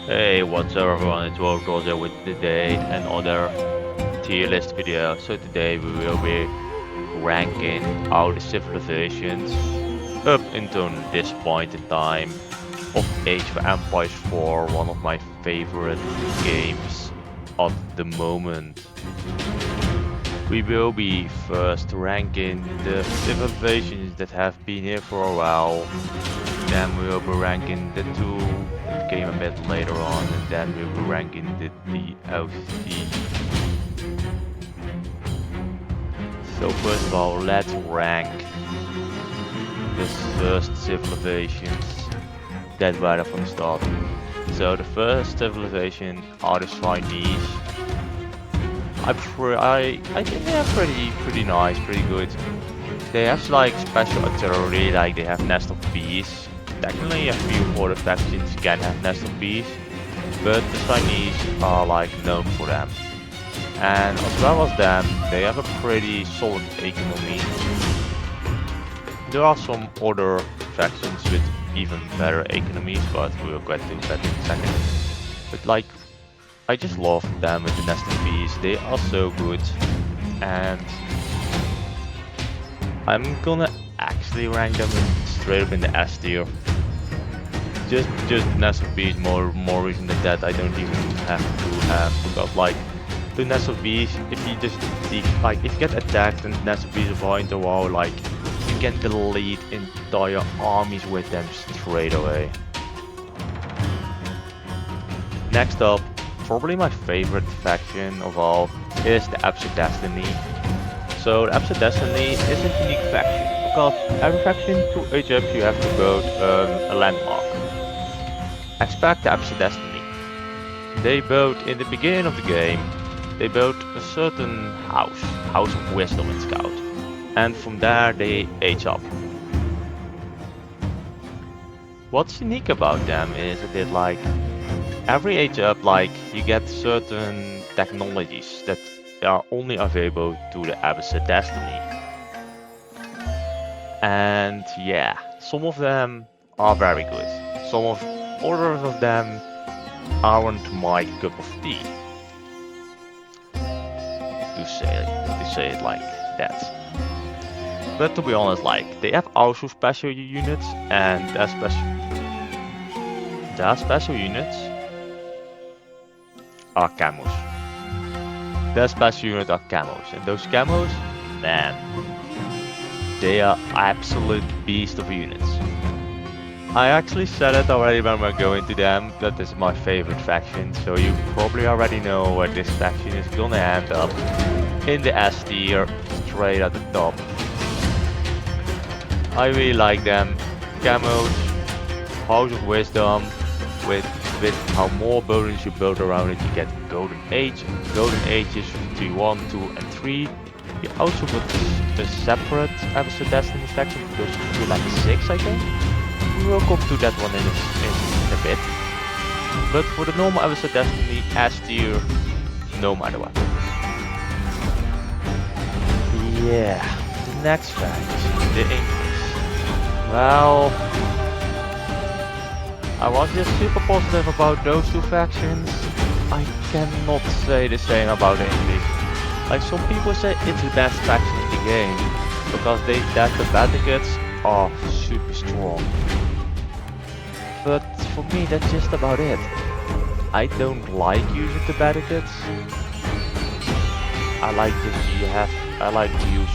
Hey, what's up everyone, it's Rose with today another tier list video. So today we will be ranking all the civilizations up until this point in time of Age of Empires 4, one of my favorite games of the moment. We will be first ranking the civilizations that have been here for a while. Then we will be ranking the two that came a bit later on, and then we will be ranking the DLC. So first of all, let's rank the first civilizations that were from the start. So the first civilization are the Chinese. I think they are pretty nice, pretty good. They have like special artillery, like they have nest of bees. Technically a few other factions can have nest of bees, but the Chinese are like known for them. And as well as them, they have a pretty solid economy. There are some other factions with even better economies, but we'll get to that in a second. But like, I just love them with the nest of bees. They are so good, and I'm gonna actually rank them straight up in the S tier. Just nest of bees, more reason than that I don't even have to have, because like the nest of bees, if you just like if you get attacked and nest of bees are into a wall, like you can delete entire armies with them straight away. Next up, probably my favorite faction of all is the Abbasid Destiny. So the Abbasid Destiny is a unique faction, because every faction to Egypt you have to build a landmark. Expect the Abbasid Destiny. They built in the beginning of the game, they built a certain house of wisdom and scout, and from there they age up. What's unique about them is that like every age up, like you get certain technologies that are only available to the Abbasid Destiny. And yeah, some of them are very good. Some of others of them aren't my cup of tea. To say it like that. But to be honest, like they have also special units, and their special units are camos. Their special unit are camos, and those camos, man, they are absolute beast of units. I actually said it already when we're going to them, that is my favorite faction, so you probably already know where this faction is gonna end up. In the S tier, straight at the top. I really like them. Camos, House of Wisdom, with how more buildings you build around it, you get Golden Age. Golden Ages 3, 1, 2 and 3. You also put a separate Abbasid Destiny faction for those who like 6, I think. We will come to that one in a bit. But for the normal Abbasid Destiny, S tier, no matter what. Yeah, the next faction, the English. Well, I was just super positive about those two factions. I cannot say the same about the English. Like some people say it's the best faction in the game, because the Battlegets are super strong. But for me that's just about it. I don't like using the Battlegets. I like to use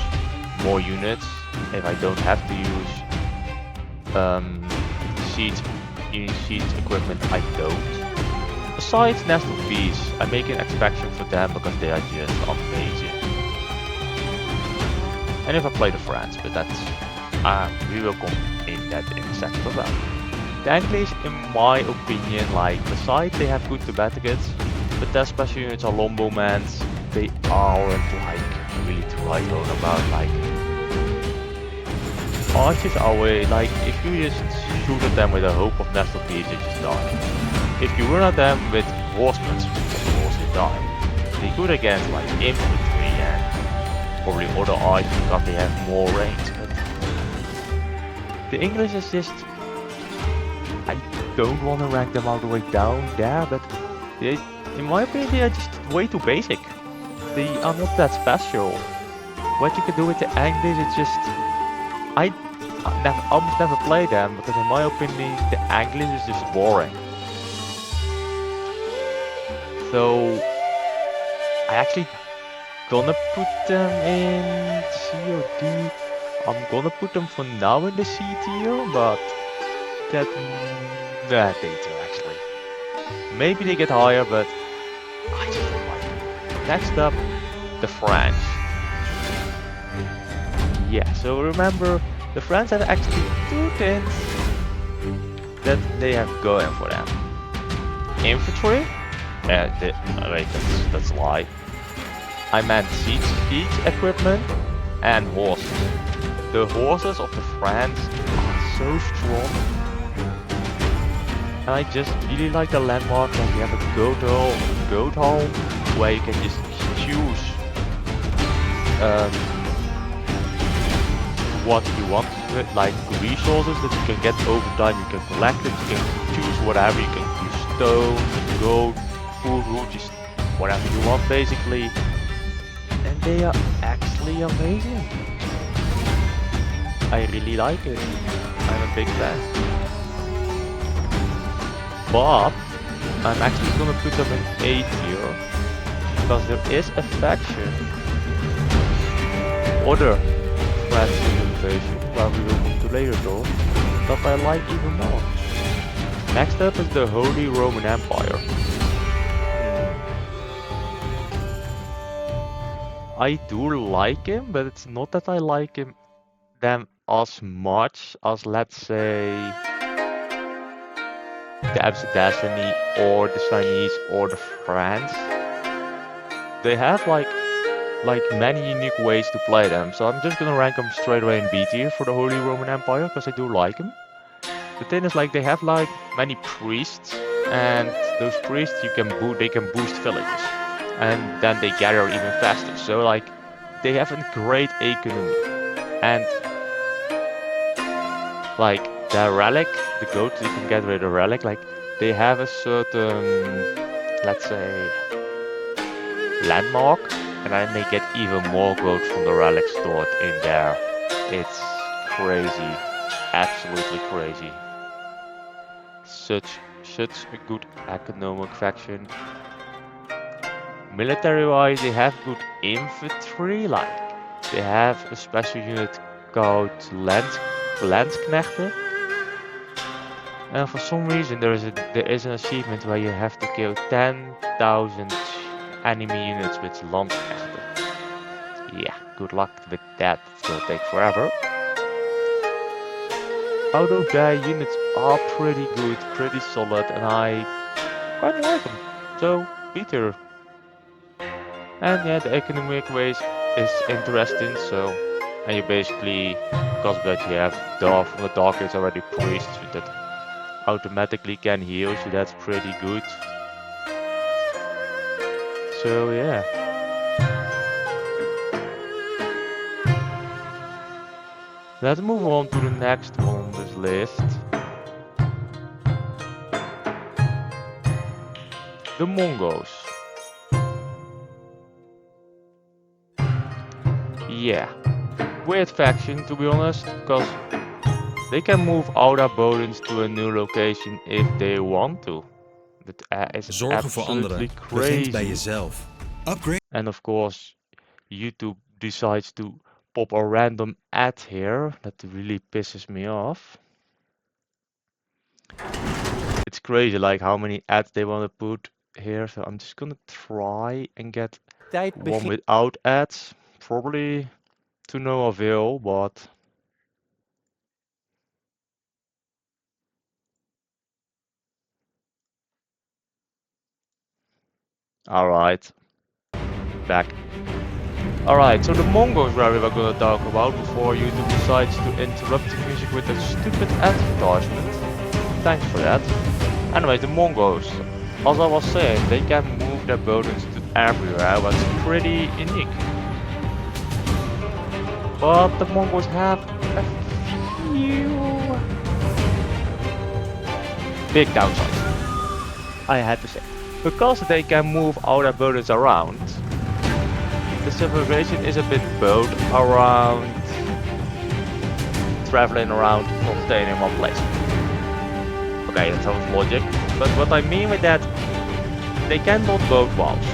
more units if I don't have to use siege equipment. I don't. Besides Nest of Bees, I make an exception for them because they are just amazing. And if I play the France, but that's we will come in that in a second as well. The English, in my opinion, like besides they have good Battlegets, but their special units are Lombomans. They aren't like really too high known about, like archers are way, like if you just shoot at them with a hope of nest of bees, they just die. If you run at them with horsemen, of course they die. They good against like infantry and probably other archers because they have more range, but the English is just, I don't want to rank them all the way down there, but they, in my opinion, they are just way too basic. They are not that special. What you can do with the Anglids, it's just... I almost never play them, because in my opinion, the Anglids is just boring. So, I actually gonna put them in C or D. I'm gonna put them for now in the C tier, but that they do actually. Maybe they get higher, but I just don't like them. Next up, the French. Yeah, so remember, the French have actually two things that they have going for them. Infantry. Wait, that's a lie. I meant siege equipment and horses. The horses of the French are so strong. And I just really like the landmark, like you have a goat hall where you can just choose what you want with, like resources that you can get over time. You can collect it, you can choose whatever, you can use stone, gold, food, wood, just whatever you want basically. And they are actually amazing. I really like it. I'm a big fan. But I'm actually gonna put them in A tier because there is a faction, other Rus Civilization, that we will come to later though, that I like even more. Next up is the Holy Roman Empire. I do like him, but it's not that I like them as much as, let's say, the Abbasid or the Chinese or the French. They have like many unique ways to play them, so I'm just gonna rank them straight away in B tier for the Holy Roman Empire because I do like them. The thing is, like, they have like many priests, and those priests they can boost villages, and then they gather even faster. So like they have a great economy, and like the relic, the goat you can get with a relic, like they have a certain, let's say, landmark, and then they get even more gold from the relic stored in there. It's crazy, absolutely crazy. Such a good economic faction. Military-wise, they have good infantry, like they have a special unit called Landsknechten. And for some reason there is an achievement where you have to kill 10,000 enemy units with Landsknechten. Yeah, good luck with that, it's gonna take forever. Although their units are pretty good, pretty solid, and I quite like them. So, Peter. And yeah, the economic ways is interesting, so, and you basically, because that you have from the Dark Age already priests that automatically can heal, so that's pretty good. So yeah. Let's move on to the next one on this list. The Mongols. Yeah, weird faction to be honest, because they can move all their bodens to a new location if they want to. That is absolutely crazy. And of course, YouTube decides to pop a random ad here. That really pisses me off. It's crazy, like how many ads they want to put here. So I'm just gonna try and get one without ads. Probably to no avail, but alright. Back. Alright, so the Mongols where we were gonna talk about before YouTube decides to interrupt the music with a stupid advertisement. Thanks for that. Anyway, the Mongols. As I was saying, they can move their bodens to everywhere, what's pretty unique. But the Mongols have a few big downside, I had to say. Because they can move all their buildings around, the civilization is a bit built around traveling around, not staying in one place. Okay, that sounds logic, but what I mean with that, they cannot build walls.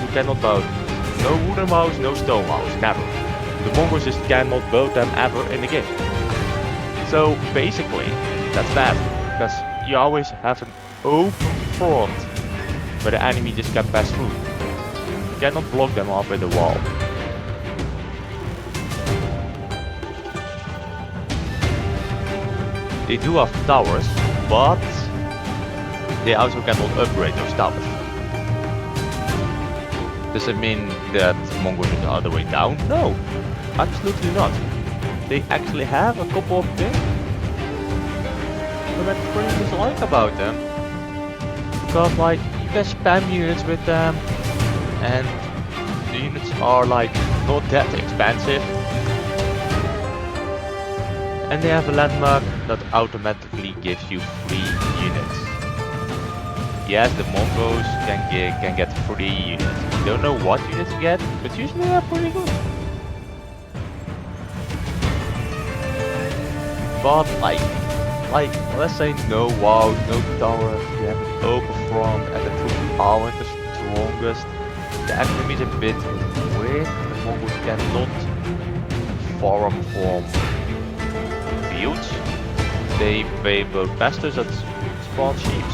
You cannot build no wooden walls, no stone walls, never. The Mongols just cannot build them ever in the game. So basically, that's bad, because you always have an open front where the enemy just can pass through. You cannot block them off with a wall. They do have towers, but they also cannot upgrade those towers. Does it mean that Mongols are the other way down? No, absolutely not. They actually have a couple of things that I pretty dislike about them. Because like, you can spam units with them, and the units are like not that expensive. And they have a landmark that automatically gives you free units. Yes, the Mongols can get free units. Don't know what units you get, but usually they're pretty good. But like let's say no walls, no towers, you have an open front, and the troops aren't the strongest. The enemy is a bit weird. The Mongols cannot farm from fields. They build pastures that spawn sheep.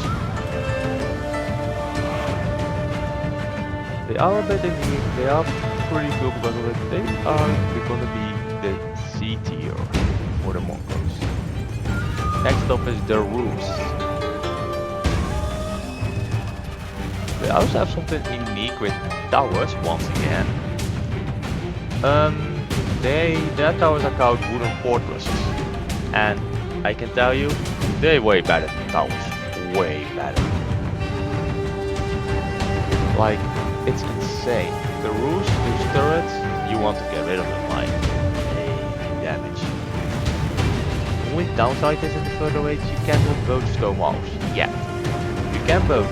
They are a bit unique, they are pretty cool because of it. They are gonna be the C tier for the Mongols. Next up is the Rus. They also have something unique with towers once again. Their towers are called wooden fortresses. And I can tell you, they're way better than towers. Way better. Like, it's insane. The Rus, those turrets, you want to get rid of them, like, they damage. The only downside is in the further age, you cannot build stone walls yet. You can build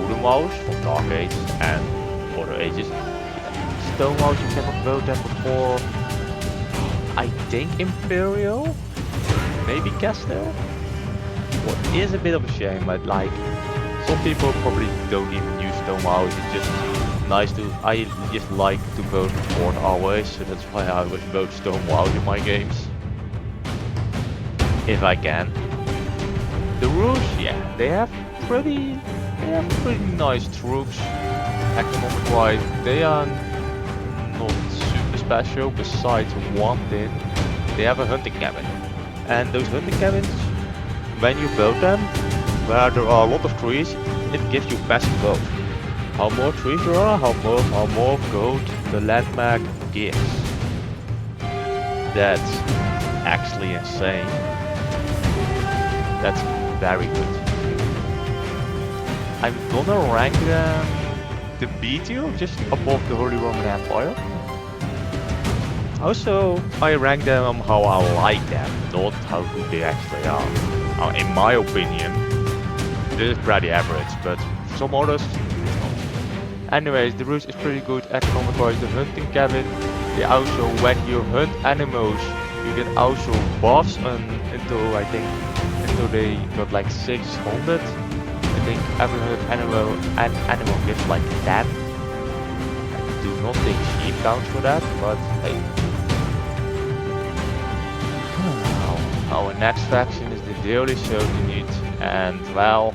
wooden walls from Dark Ages and other ages. Stone walls, you cannot build them before, I think, Imperial? Maybe Castle? What is a bit of a shame, but like, some people probably don't even use stone walls. It's just nice to, I just like to build fort always, so that's why I always build stone walls in my games. If I can. The Rus, yeah, they have pretty nice troops. Economic wise, they are not super special, besides one thing. They have a hunting cabin. And those hunting cabins, when you build them, where there are a lot of trees, it gives you passive gold. How more trees there are, how more gold the landmark gives. That's actually insane. That's very good. I'm gonna rank them the B tier, just above the Holy Roman Empire. Also, I rank them on how I like them, not how good they actually are. In my opinion, this is pretty average, but some others, anyways, the Rus is pretty good economic-wise. The hunting cabin, they also, when you hunt animals, you get also buffs until I think, until they got like 600. I think every animal gets like 10. I do not think sheep counts for that, but hey. Our next faction is the Daily Sultanate, and well,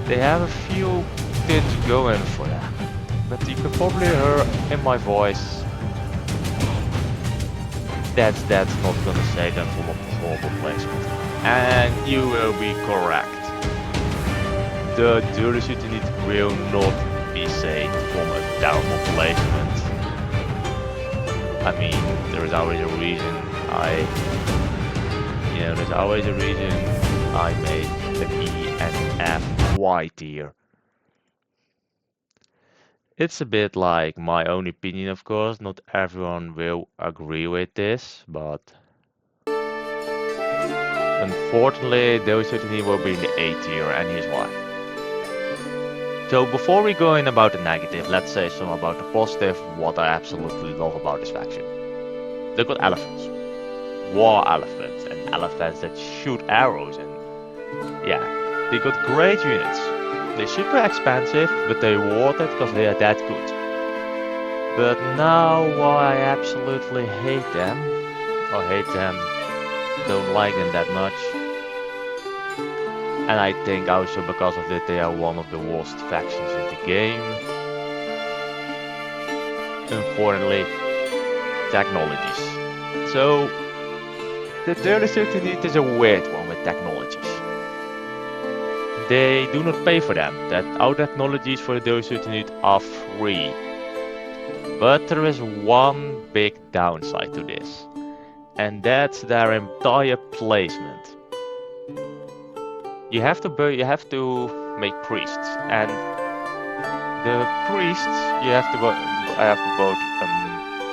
they have a few things going for them, but you can probably hear in my voice that's not gonna say them from a horrible placement, and you will be correct. The Daily Sultanate will not be saved from a terrible placement. I mean, there is always a reason there's always a reason I made the E and F Y tier. It's a bit like my own opinion, of course. Not everyone will agree with this, but Unfortunately, those certainly will be in the A tier, and here's why. So before we go in about the negative, let's say some about the positive, what I absolutely love about this faction. They've got elephants. War elephants, and elephants that shoot arrows, and yeah, they got great units. They're super expensive, but they're worth it because they are that good. But now why I absolutely hate them, don't like them that much. And I think also because of that they are one of the worst factions in the game. Unfortunately, technologies. So, the third Sultanate is a weird one with technologies. They do not pay for them, that our technologies for the Sultanate are free. But there is one big downside to this, and that's their entire placement. You have to make priests, and the priests you have to build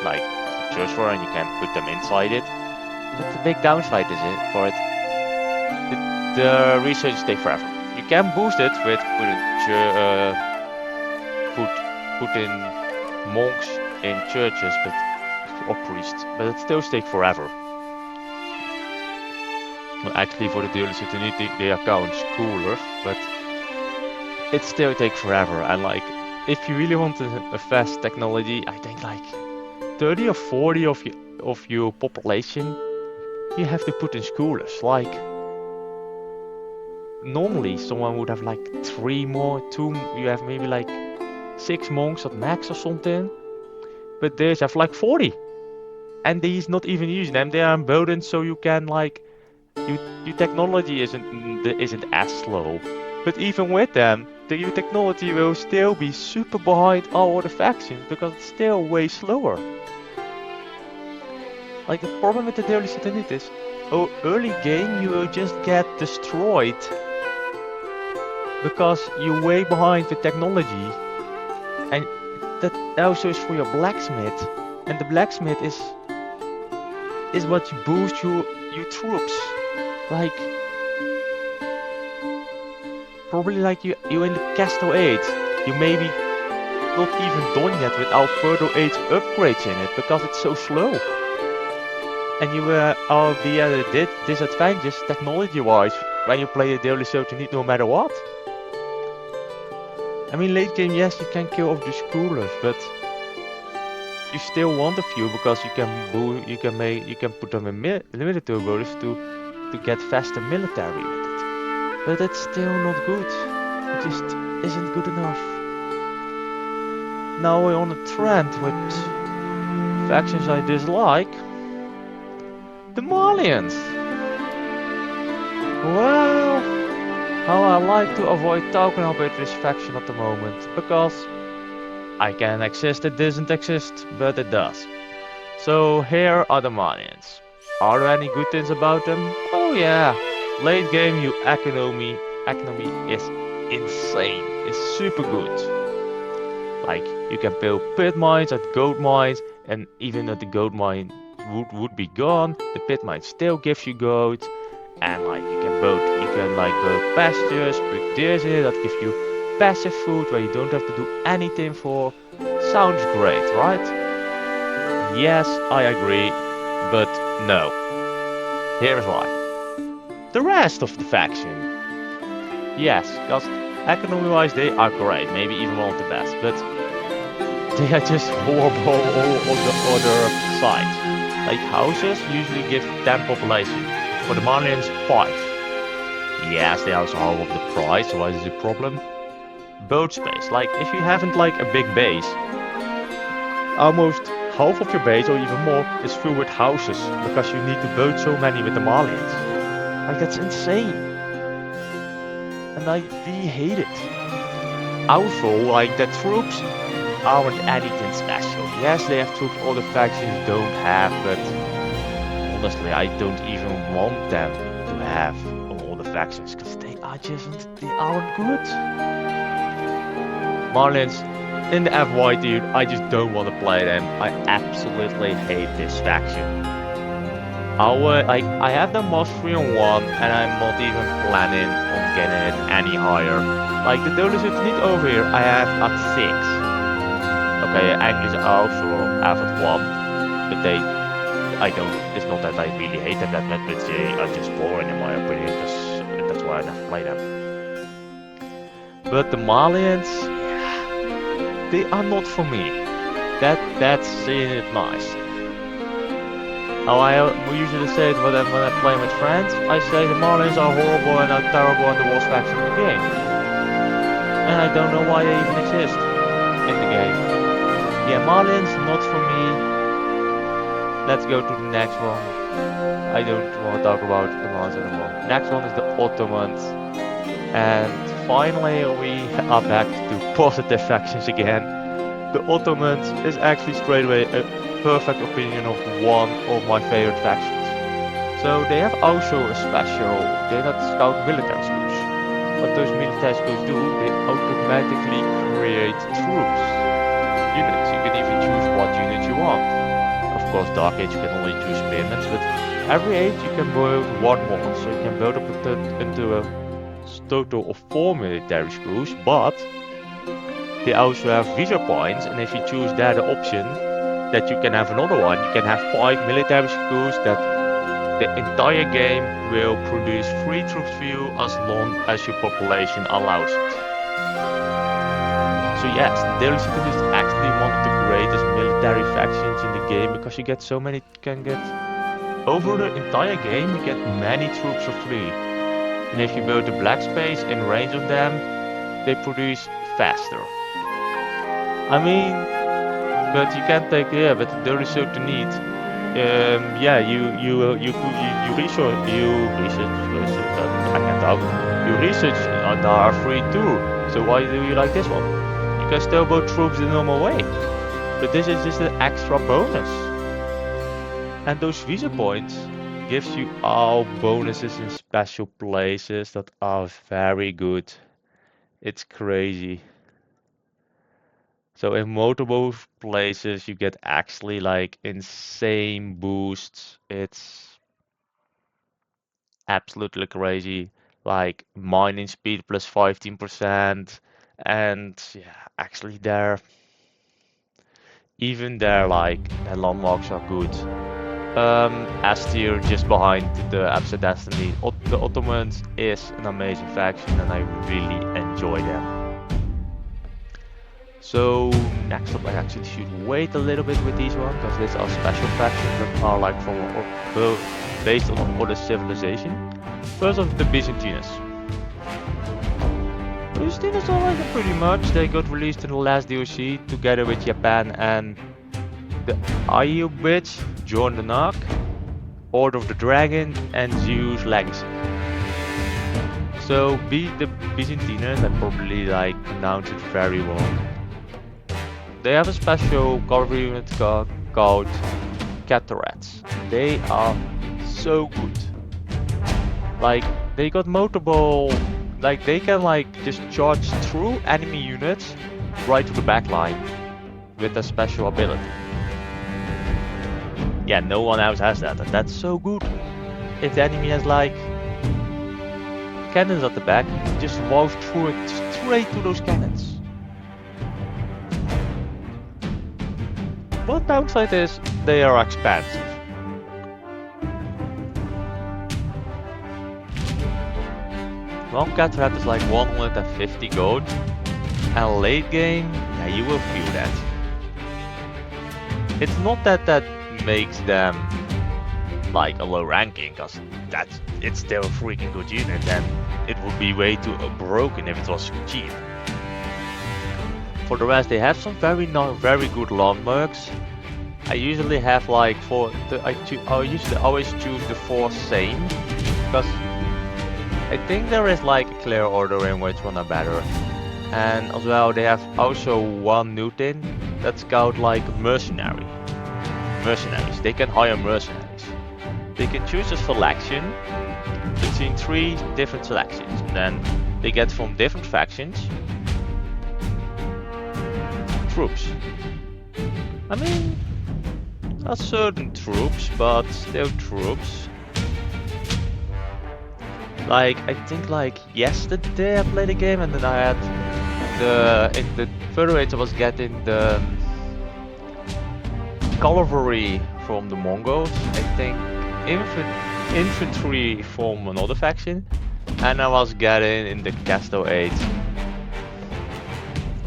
like a church for, and you can put them inside it. But the big downside is the research takes forever. You can boost it with putting monks in churches, or priests, but it still takes forever. Well, actually, for the daily Sultanate, the account's cooler, but it still takes forever. And like, if you really want a fast technology, I think like 30 or 40 of your population you have to put in schoolers. Like, normally someone would have like you have maybe like 6 monks at max or something, but they have like 40, and he's not even using them. They are emboldened, so you can like your technology isn't as slow. But even with them, your technology will still be super behind all other factions because it's still way slower. Like, the problem with the daily Sultanate is, early game you will just get destroyed because you're way behind with technology, and that also is for your blacksmith, and the blacksmith is what you boost your troops. Like, probably like you in the Castle 8, you maybe not even done yet without further 8 upgrades in it because it's so slow. And you are be at a disadvantage technology-wise when you play a daily Sultanate no matter what. I mean, late game, yes, you can kill off the schoolers, but you still want a few because you can put them in limited turbos to get faster military with it. But it's still not good. It just isn't good enough. Now we're on a trend with factions I dislike. The Malians. Well, how I like to avoid talking about this faction at the moment, because I can exist, it doesn't exist, but it does. So here are the Malians. Are there any good things about them? Oh yeah, late game your economy is insane, it's super good. Like, you can build pit mines at gold mines, and even though the gold mine would be gone, the pit mine still gives you gold, and like you can build pastures, put deers in it that give you passive food where you don't have to do anything for. Sounds great, right? Yes, I agree, but no. Here's why. The rest of the faction. Yes, because economy-wise they are great, maybe even one of the best, but they are just horrible all on the other side. Like, houses usually give 10 population, for the Malians 5. Yes, they also half of the price, so why is it a problem? Boat space, like if you haven't like a big base, almost half of your base or even more is filled with houses because you need to build so many with the Malians. Like, that's insane. And I really hate it. Also, like, the troops aren't anything special. Yes, they have troops other factions don't have, but honestly, I don't even want them to have on all the factions because they aren't good. Malians in the FY, dude, I just don't want to play them. I absolutely hate this faction. I have the mastery on 1 and I'm not even planning on getting it any higher. Like the Dole Sultanate over here I have at 6. Okay, English I also have at 1, but I don't, it's not that I really hate them that much, but they are just boring in my opinion, because that's why I never play them. But the Malians, they are not for me. That's saying it nice. How I usually say it when I play with friends, I say the Malians are horrible and are terrible and the worst faction in the game. And I don't know why they even exist in the game. Yeah, Malians, not for me. Let's go to the next one. I don't want to talk about the Malians anymore. Next one is the Ottomans. And finally we are back to positive factions again. The Ottomans is actually straight away a perfect opinion of one of my favorite factions. So they have also a special, they not scout military schools. What those military schools do, they automatically create troops. Units, you can even choose what unit you want. Of course, Dark Age you can only choose spearmen, but every age you can build one more. So you can build up into a total of 4 military schools, but they also have visa points, and if you choose that option, that you can have another one, you can have 5 military schools that the entire game will produce free troops for you as long as your population allows it. So yes, Daily City is actually one of the greatest military factions in the game, because you get so many, over the entire game you get many troops for free. And if you build the black space in range of them, they produce faster. I mean, but you can't take, yeah, but there is so to need. Yeah, you research, I can't talk. You research are free too. So why do you like this one? You can still build troops the normal way, but this is just an extra bonus. And those visa points gives you all bonuses in special places that are very good. It's crazy. So in multiple places you get actually like insane boosts. It's absolutely crazy. Like mining speed plus 15%, and yeah, actually even their landmarks are good. S tier just behind the Abbasid Destiny. The Ottomans is an amazing faction and I really enjoy them. So next up I actually should wait a little bit with these ones, because these are special factions that are like from based on other civilization. First of the Byzantines. Byzantines are like pretty much, they got released in the last DLC together with Japan and the IU Bitch, John the Knock, Order of the Dragon, and Zeus Legacy. So the Byzantines, I probably pronounced it very wrong. They have a special cavalry unit called Cataracts. They are so good. They got multiple, they can just charge through enemy units right to the back line with a special ability. Yeah, no one else has that, and that's so good. If the enemy has cannons at the back, just walk through it straight to those cannons. One downside is they are expensive. One Catrat is like 150 gold, and late game, yeah, you will feel that. It's not that makes them a low ranking, because it's still a freaking good unit, and it would be way too broken if it was cheap. For the rest, they have some very good landmarks. I usually have I usually always choose the 4 same, because I think there is a clear order in which one are better. And as well, they have also one new thing that's called mercenaries. They can hire mercenaries. They can choose a selection between 3 different selections, and then they get from different factions troops. I mean, Not certain troops, but still troops. Like, I think like yesterday I played a game and then I had in the further age I was getting the cavalry from the Mongols, I think infantry from another faction, and I was getting in the Castle 8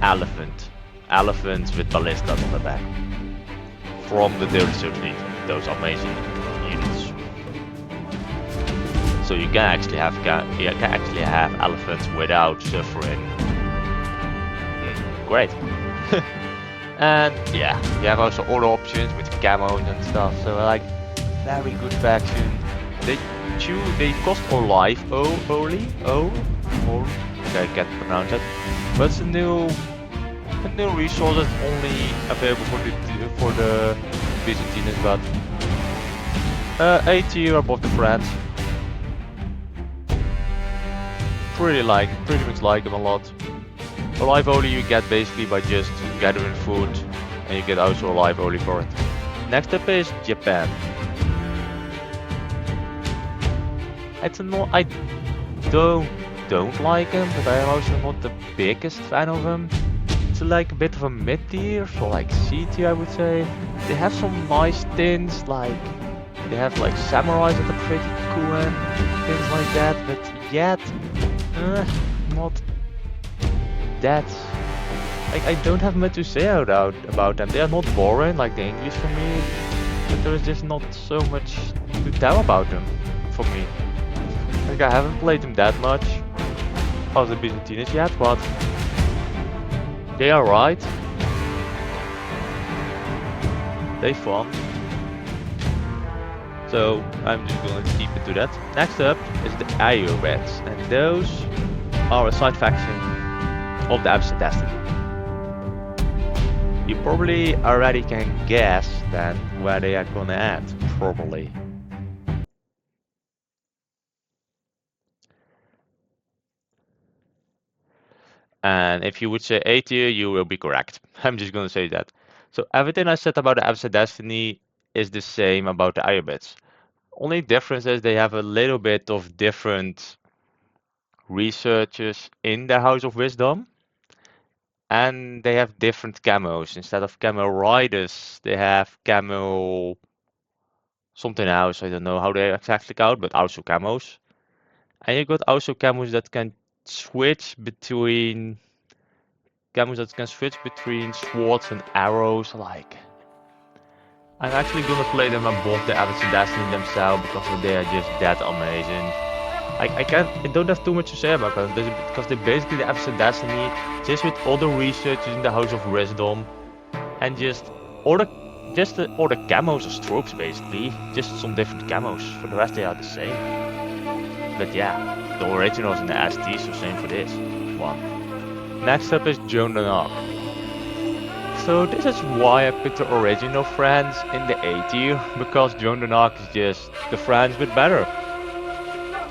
elephants with ballistas on the back from the 33rd Legion. Those amazing units. So you can actually have elephants without suffering. Great. And yeah, you have also other options with camos and stuff. So like, very good faction. They cost a life only. Okay, I can't pronounce it. But it's a new resource that's only available for the Byzantines, but 8 tier above the France. Pretty much like them a lot. A life only you get basically by just gathering food, and you get also a life only for it. Next up is Japan. I don't like him, but I am also not the biggest fan of him. It's like a bit of a mid tier, so like C tier I would say. They have some nice things, like they have like samurais that are pretty cool and things like that, but yet not that. Like, I don't have much to say about them. They are not boring like the English for me, but there is just not so much to tell about them for me. Like, I haven't played them that much of the Byzantines yet, but they are right. They fun. So I'm just going to keep it to that. Next up is the Ayyubids, and those are a side faction of the Abbasid dynasty. You probably already can guess then where they are gonna end, probably. And if you would say A tier, you will be correct. I'm just gonna say that. So everything I said about the Abbasid dynasty is the same about the Ayyubids. Only difference is they have a little bit of different researchers in their House of Wisdom. And they have different camos. Instead of camel riders, they have camel something else. I don't know how they exactly count, but also camos. And you got also camos that can switch between swords and arrows. Like, I'm actually gonna play them above the Abbasid dynasty themselves because they are just that amazing. I don't have too much to say about them because they're basically the Abbasid dynasty just with all the researchers in the House of Wisdom and just all the camos as tropes basically, just some different camos. For the rest they are the same. But yeah, the originals in the ST, so same for this one. Next up is Joan the Arc. So this is why I picked the original friends in the A tier, because Joan the Arc is just the friends but better.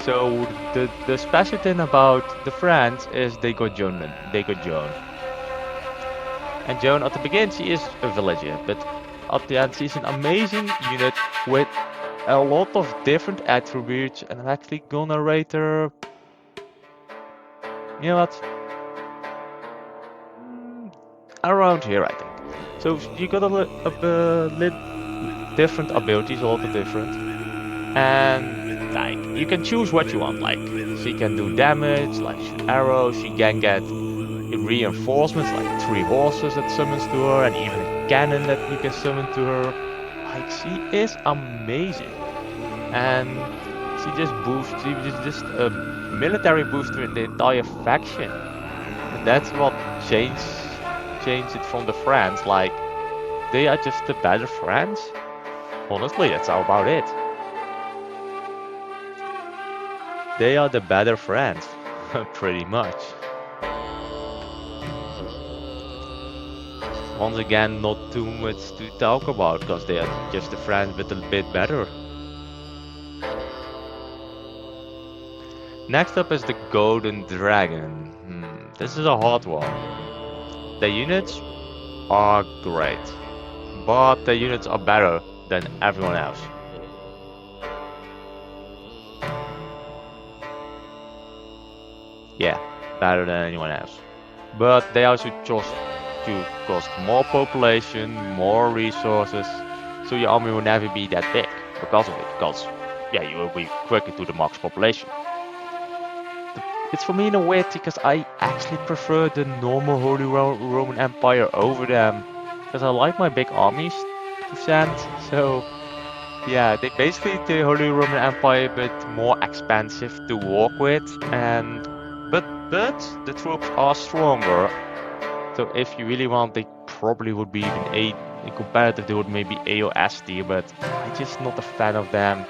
So the special thing about the friends is they got Joan. And Joan at the beginning she is a villager, but at the end she's an amazing unit with a lot of different attributes, and I'm actually gonna rate her. You know what? Around here, I think. So you got a little different abilities, a lot of different, and like you can choose what you want. Like she can do damage, like shoot arrows. She can get reinforcements, like 3 horses that summons to her, and even a cannon that you can summon to her. Like she is amazing, and she just boosts. She's just a military booster in the entire faction, and that's what changed it from the friends. Like they are just the better friends. Honestly, that's all about it. They are the better friends, pretty much. Once again, not too much to talk about because they are just the friends but a bit better. Next up is the Golden Dragon. This is a hot one. The units are great, but the units are better than everyone else. Yeah, better than anyone else. But they also chose to cost more population, more resources, so your army will never be that big because of it. Because yeah, you will be quicker to the max population. It's for me in a way because I actually prefer the normal Holy Roman Empire over them. Because I like my big armies to send. So yeah, they basically the Holy Roman Empire, but more expensive to walk with, and but the troops are stronger. So if you really want, they probably would be even A in competitive. They would maybe A or S tier, but I'm just not a fan of them.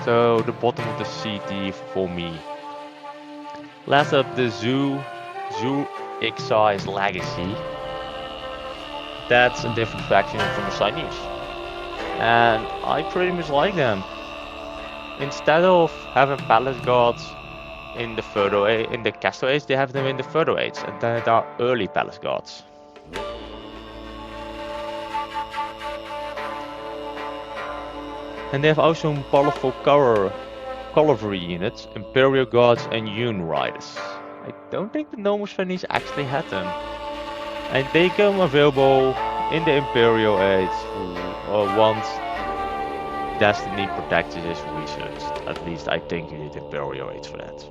So the bottom of the C tier for me. Last up, the Zoo Excise Legacy. That's a different faction from the Chinese, and I pretty much like them. Instead of having palace guards in the Castle Age, they have them in the Feudal Age, and then there are early palace guards. And they have also powerful cavalry units, Imperial Guards and Yun Riders. I don't think the normal Chinese actually had them. And they come available in the Imperial Age once Destiny Protected is researched. At least I think you need Imperial Age for that.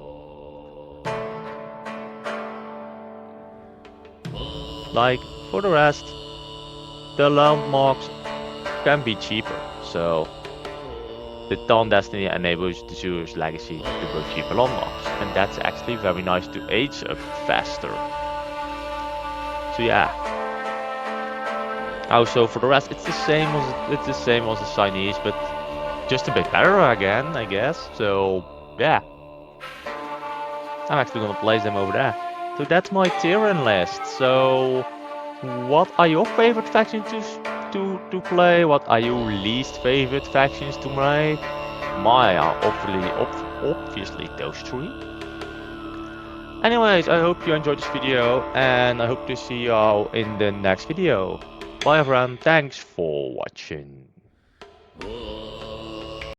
Like, for the rest, the landmarks can be cheaper, so the Dawn Destiny enables the Zeus Legacy to go cheaper landmarks, and that's actually very nice to age up faster. So yeah. Also, for the rest, it's the same as the Chinese, but just a bit better again, I guess. So yeah, I'm actually gonna place them over there. So that's my tiering list. So what are your favorite factions to play? What are your least favorite factions to play? Mine are obviously those three. Anyways, I hope you enjoyed this video, and I hope to see you all in the next video. Bye everyone, thanks for watching.